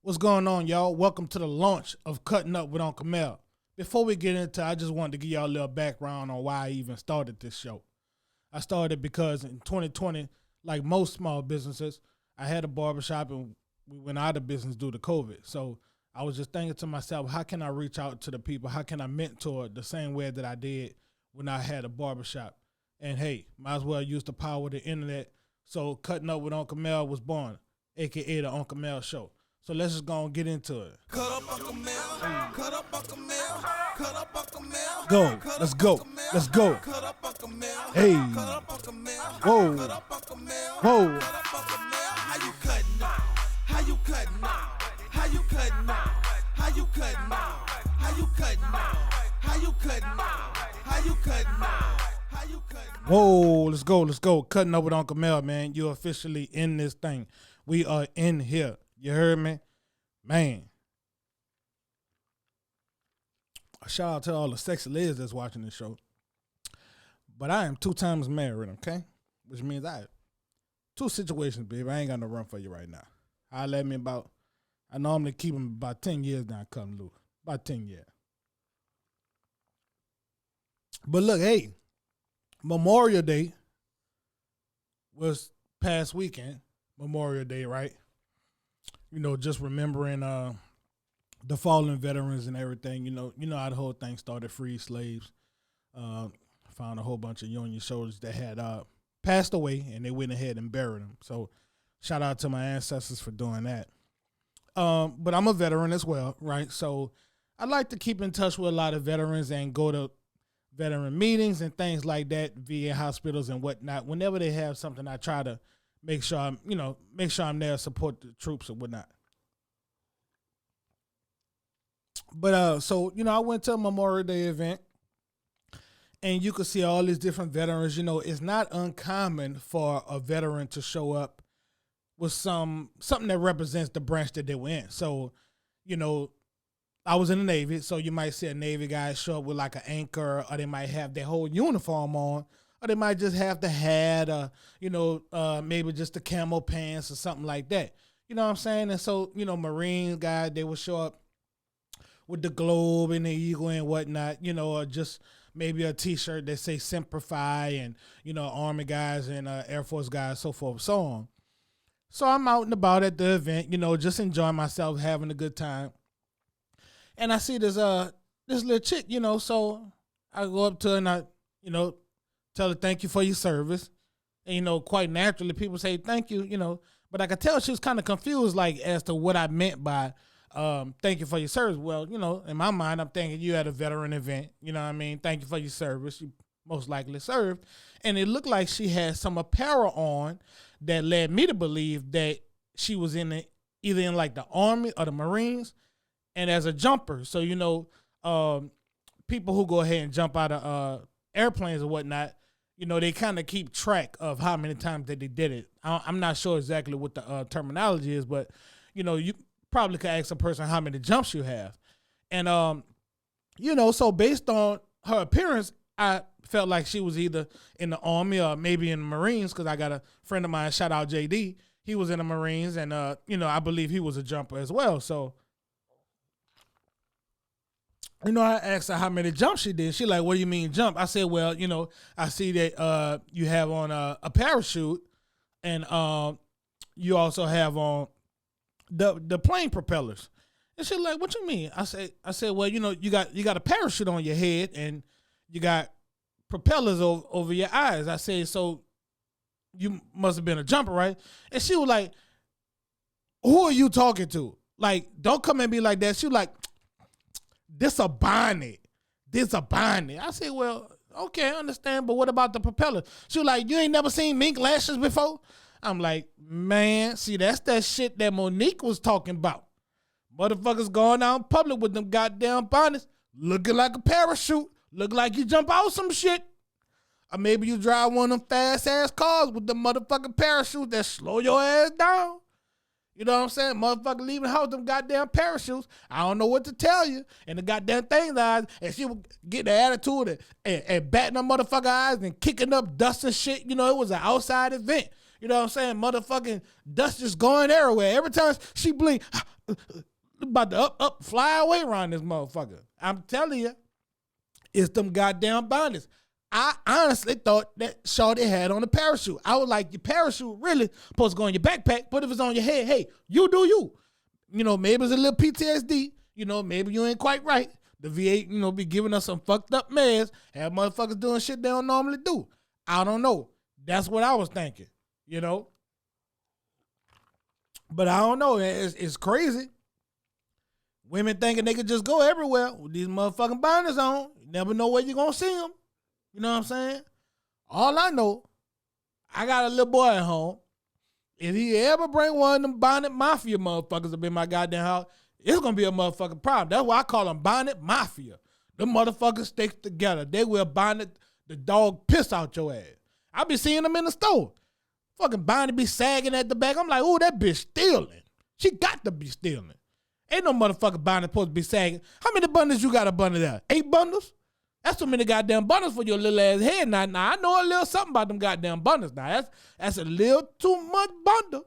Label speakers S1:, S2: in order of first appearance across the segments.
S1: What's going on, y'all? Welcome to the launch of Cutting Up with Unkle Mel. Before we get into it, I just wanted to give y'all a little background on why I even started this show. I started because in 2020, like most small businesses, I had a barbershop and we went out of business due to COVID. So I was just thinking to myself, how can I reach out to the people? How can I mentor the same way that I did when I had a barbershop? And hey, might as well use the power of the internet. So Cutting Up with Unkle Mel was born, a.k.a. the Unkle Mel Show. So let's just go and get into it.
S2: Cut up Unkle Mel, cut up Unkle Mel, cut up Unkle Mel.
S1: Go, let's go, let's go.
S2: Cut up Unkle Mel,
S1: Hey,
S2: cut up Unkle Mel,
S1: whoa,
S2: cut up Unkle Mel,
S1: whoa.
S2: cut up Unkle Mel. How you cutting now? How you cutting now? How you cutting now? How you cutting now? How you cutting now? How you cutting now? How you cutting now? How you cutting?
S1: Whoa, let's go, let's go. Cutting Up with Unkle Mel, man. You're officially in this thing. We are in here. You heard me? Man. A shout out to all the sexy ladies that's watching this show. But I am 2 times married, okay? Which means I have 2 situations, baby. I ain't got no run for you right now. I normally keep them about 10 years now, come loose. About 10 years. But look, hey, Memorial Day was past weekend. Memorial Day, right? You know, just remembering the fallen veterans and everything. You know how the whole thing started. Free slaves. Found a whole bunch of Union soldiers that had passed away, and they went ahead and buried them. So, shout out to my ancestors for doing that. But I'm a veteran as well, right? So, I like to keep in touch with a lot of veterans and go to veteran meetings and things like that, VA hospitals and whatnot. Whenever they have something, I try to make sure I'm there to support the troops and whatnot. But so I went to a Memorial Day event, and you could see all these different veterans. You know, it's not uncommon for a veteran to show up with something that represents the branch that they were in. So, I was in the Navy, so you might see a Navy guy show up with like an anchor, or they might have their whole uniform on. Or they might just have the hat, maybe just the camo pants or something like that. You know what I'm saying? And so, Marines guys, they would show up with the globe and the eagle and whatnot, or just maybe a T-shirt that say Semper Fi, and, Army guys and Air Force guys, so forth and so on. So I'm out and about at the event, just enjoying myself, having a good time. And I see this little chick, so I go up to her and I, tell her thank you for your service. And, quite naturally, people say thank you, but I could tell she was kind of confused, like, as to what I meant by thank you for your service. Well, in my mind, I'm thinking you at a veteran event, you know what I mean? Thank you for your service. You most likely served. And it looked like she had some apparel on that led me to believe that she was either in like the Army or the Marines, and as a jumper. So, people who go ahead and jump out of airplanes or whatnot, they kind of keep track of how many times that they did it. I'm not sure exactly what the terminology is, but, you probably could ask a person how many jumps you have. And, so based on her appearance, I felt like she was either in the Army or maybe in the Marines, because I got a friend of mine, shout out JD. He was in the Marines, and, I believe he was a jumper as well. So, I asked her how many jumps she did. She like, what do you mean jump? I said, well, I see that you have on a parachute, and you also have on the plane propellers. And she like, what you mean? I said, well, you got a parachute on your head, and you got propellers over your eyes. I said, so you must have been a jumper, right? And she was like, who are you talking to? Like, don't come at me like that. She was like, This a bonnet. I said, well, okay, I understand, but what about the propeller? She was like, you ain't never seen mink lashes before? I'm like, man, see, that's that shit that Monique was talking about. Motherfuckers going out in public with them goddamn bonnets, looking like a parachute, look like you jump out some shit. Or maybe you drive one of them fast-ass cars with the motherfucking parachute that slow your ass down. You know what I'm saying? Motherfucker leaving the house with them goddamn parachutes. I don't know what to tell you. And the goddamn thing eyes, and she would get the attitude and batting her motherfucker eyes and kicking up dust and shit. It was an outside event. You know what I'm saying? Motherfucking dust just going everywhere. Every time she blink, about to fly away around this motherfucker. I'm telling you, it's them goddamn bonnets. I honestly thought that Shawty had on a parachute. I was like, your parachute really supposed to go in your backpack, but if it's on your head, hey, you do you. You know, maybe it's a little PTSD. You know, maybe you ain't quite right. The VA, you know, be giving us some fucked up meds, have motherfuckers doing shit they don't normally do. I don't know. That's what I was thinking, you know. But I don't know. It's crazy. Women thinking they could just go everywhere with these motherfucking bonnets on. You never know where you're going to see them. You know what I'm saying? All I know, I got a little boy at home. If he ever bring one of them Bonnet Mafia motherfuckers up in my goddamn house, it's going to be a motherfucking problem. That's why I call them Bonnet Mafia. Them motherfuckers stick together. They will bonnet the dog piss out your ass. I be seeing them in the store. Fucking Bonnet be sagging at the back. I'm like, oh, that bitch stealing. She got to be stealing. Ain't no motherfucking Bonnet supposed to be sagging. How many bundles you got a bundle there? 8 bundles? That's too many goddamn bundles for your little ass head. Now I know a little something about them goddamn bundles. Now that's a little too much bundle.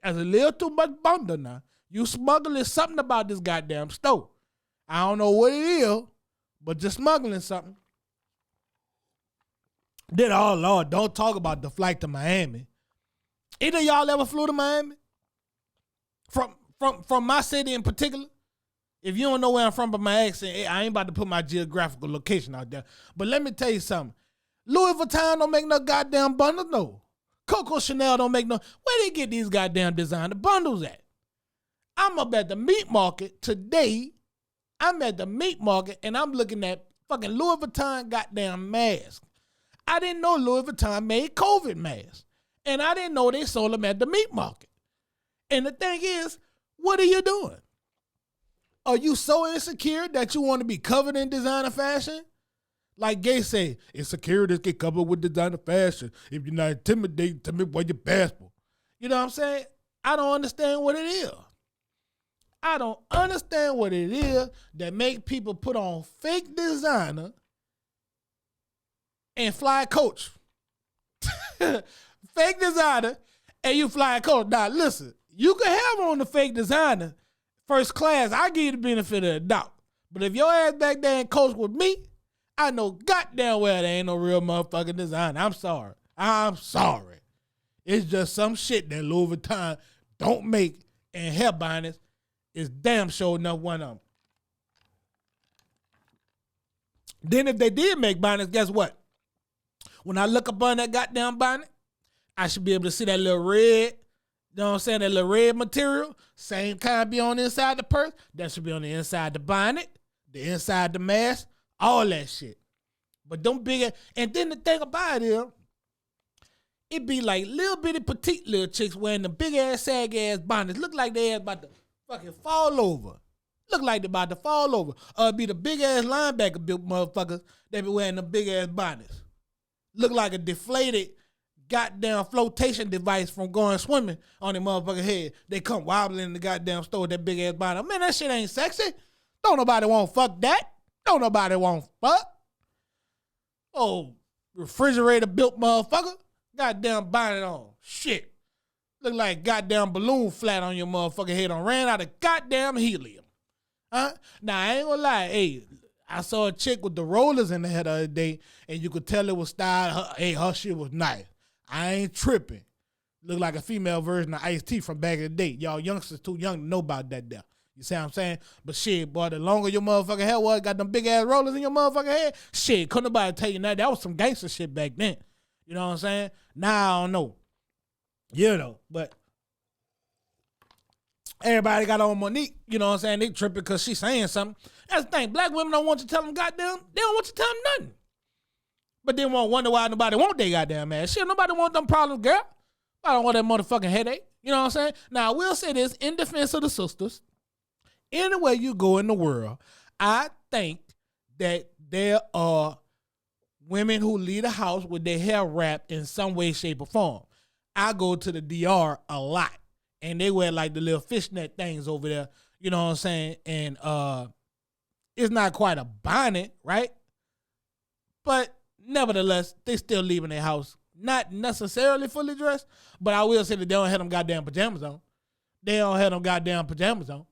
S1: That's a little too much bundle now. You smuggling something about this goddamn store. I don't know what it is, but just smuggling something. Then, oh Lord, don't talk about the flight to Miami. Either y'all ever flew to Miami? From my city in particular? If you don't know where I'm from by my accent, I ain't about to put my geographical location out there. But let me tell you something. Louis Vuitton don't make no goddamn bundles, no. Coco Chanel don't make no. Where they get these goddamn designer bundles at? I'm up at the meat market today. I'm at the meat market and I'm looking at fucking Louis Vuitton goddamn masks. I didn't know Louis Vuitton made COVID masks. And I didn't know they sold them at the meat market. And the thing is, what are you doing? Are you so insecure that you want to be covered in designer fashion? Like Gay say, insecurities get covered with designer fashion. If you're not intimidated, tell me where your passport. You know what I'm saying? I don't understand what it is. I don't understand what it is that make people put on fake designer and fly coach. Fake designer and you fly coach. Now listen, you can have on the fake designer first class. I give you the benefit of the doubt. But if your ass back there and coach with me, I know goddamn well there ain't no real motherfucking designer. I'm sorry. I'm sorry. It's just some shit that Louis Vuitton don't make, and hair bonnets is damn sure enough one of them. Then if they did make bonnets, guess what? When I look up on that goddamn bonnet, I should be able to see that little red, you know what I'm saying, that little red material. Same kind be on the inside the purse. That should be on the inside the bonnet, the inside the mask, all that shit. But them big, and then the thing about it is, it be like little bitty petite little chicks wearing the big ass sag ass bonnets. Look like they ass about to fucking fall over. Look like they about to fall over. Or it be the big ass linebacker built motherfuckers that be wearing the big ass bonnets. Look like a deflated goddamn flotation device from going swimming on their motherfucking head. They come wobbling in the goddamn store with that big ass bonnet. Man, that shit ain't sexy. Don't nobody want fuck that. Don't nobody want fuck. Oh, refrigerator built motherfucker. Goddamn bonnet on. Shit. Look like goddamn balloon flat on your motherfucking head on. Ran out of goddamn helium. Huh? Now, I ain't gonna lie. Hey, I saw a chick with the rollers in the head the other day, and you could tell it was styled. Her shit was nice. I ain't tripping. Look like a female version of Ice-T from back in the day. Y'all youngsters too young to know about that there. You see what I'm saying? But shit, boy, the longer your motherfucking hair was, got them big ass rollers in your motherfucking head, shit, couldn't nobody tell you that. That was some gangster shit back then. You know what I'm saying? Now I don't know. You know, but everybody got on Monique, you know what I'm saying? They tripping because she's saying something. That's the thing. Black women don't want you to tell them goddamn, they don't want you to tell them nothing. But they won't wonder why nobody want their goddamn ass. Shit, nobody want them problems, girl. I don't want that motherfucking headache. You know what I'm saying? Now, I will say this in defense of the sisters. Anywhere you go in the world, I think that there are women who leave the house with their hair wrapped in some way, shape, or form. I go to the DR a lot, and they wear like the little fishnet things over there. You know what I'm saying? And it's not quite a bonnet, right? But nevertheless, they still leaving their house. Not necessarily fully dressed, but I will say that they don't have them goddamn pajamas on. They don't have them goddamn pajamas on.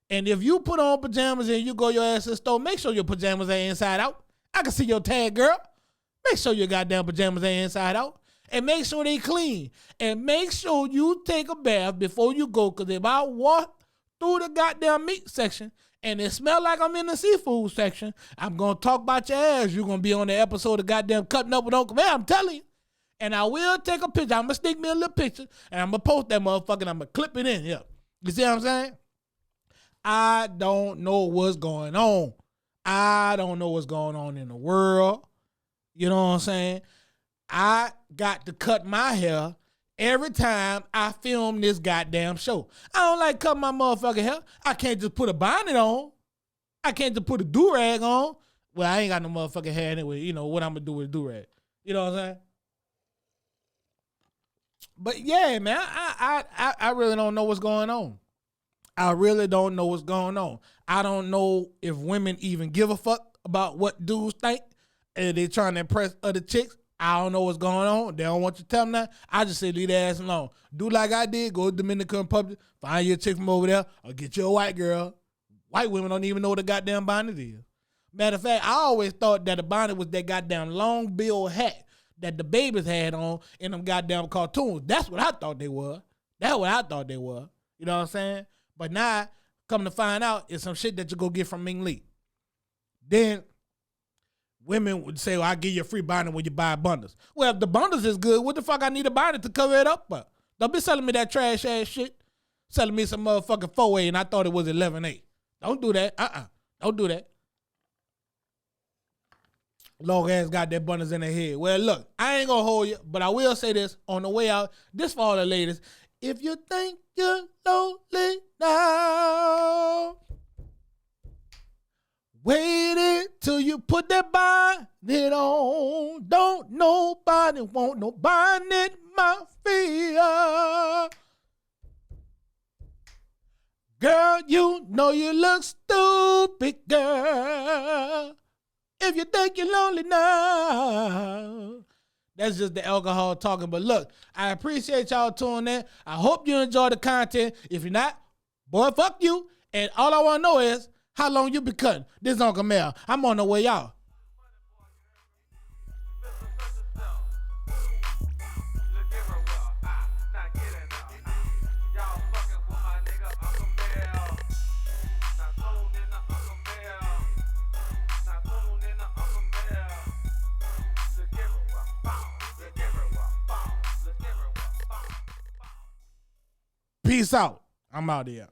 S1: And if you put on pajamas and you go your ass to the store, make sure your pajamas are inside out. I can see your tag, girl. Make sure your goddamn pajamas are inside out. And make sure they clean. And make sure you take a bath before you go. Because if I walk through the goddamn meat section and it smell like I'm in the seafood section, I'm going to talk about your ass. You're going to be on the episode of goddamn Cutting Up with Unkle Mel. I'm telling you. And I will take a picture. I'm going to sneak me a little picture. And I'm going to post that motherfucker and I'm going to clip it in. Yeah. You see what I'm saying? I don't know what's going on. I don't know what's going on in the world. You know what I'm saying? I got to cut my hair every time I film this goddamn show. I don't like cutting my motherfucking hair. I can't just put a bonnet on. I can't just put a do-rag on. Well, I ain't got no motherfucking hair anyway. You know what I'm going to do with a do-rag. You know what I'm saying? But yeah, man, I really don't know what's going on. I really don't know what's going on. I don't know if women even give a fuck about what dudes think. And they trying to impress other chicks. I don't know what's going on. They don't want you to tell them that. I just say leave their ass alone. Do like I did. Go to Dominican Republic. Find you a chick from over there. Or get you a white girl. White women don't even know what a goddamn bonnet is. Matter of fact, I always thought that a bonnet was that goddamn long bill hat that the babies had on in them goddamn cartoons. That's what I thought they were. That's what I thought they were. You know what I'm saying? But now, come to find out, it's some shit that you go get from Ming Lee. Then women would say, well, I'll give you a free bonnet when you buy bundles. Well, if the bundles is good, what the fuck I need a bonnet to cover it up for? Don't be selling me that trash ass shit. Selling me some motherfucking 4A and I thought it was 11A. Don't do that. Don't do that. Long ass got that bundles in their head. Well, look, I ain't gonna hold you, but I will say this on the way out. This for all the ladies. If you think you're lonely now, wait till you put that bonnet on. Don't nobody want no Bonnet Mafia. Girl, you know you look stupid, girl. If you think you're lonely now. That's just the alcohol talking. But look, I appreciate y'all tuning in. I hope you enjoy the content. If you're not, boy, fuck you. And all I want to know is, how long you been cutting? This is Unkle Mel. I'm on the way out. Peace out. I'm out here.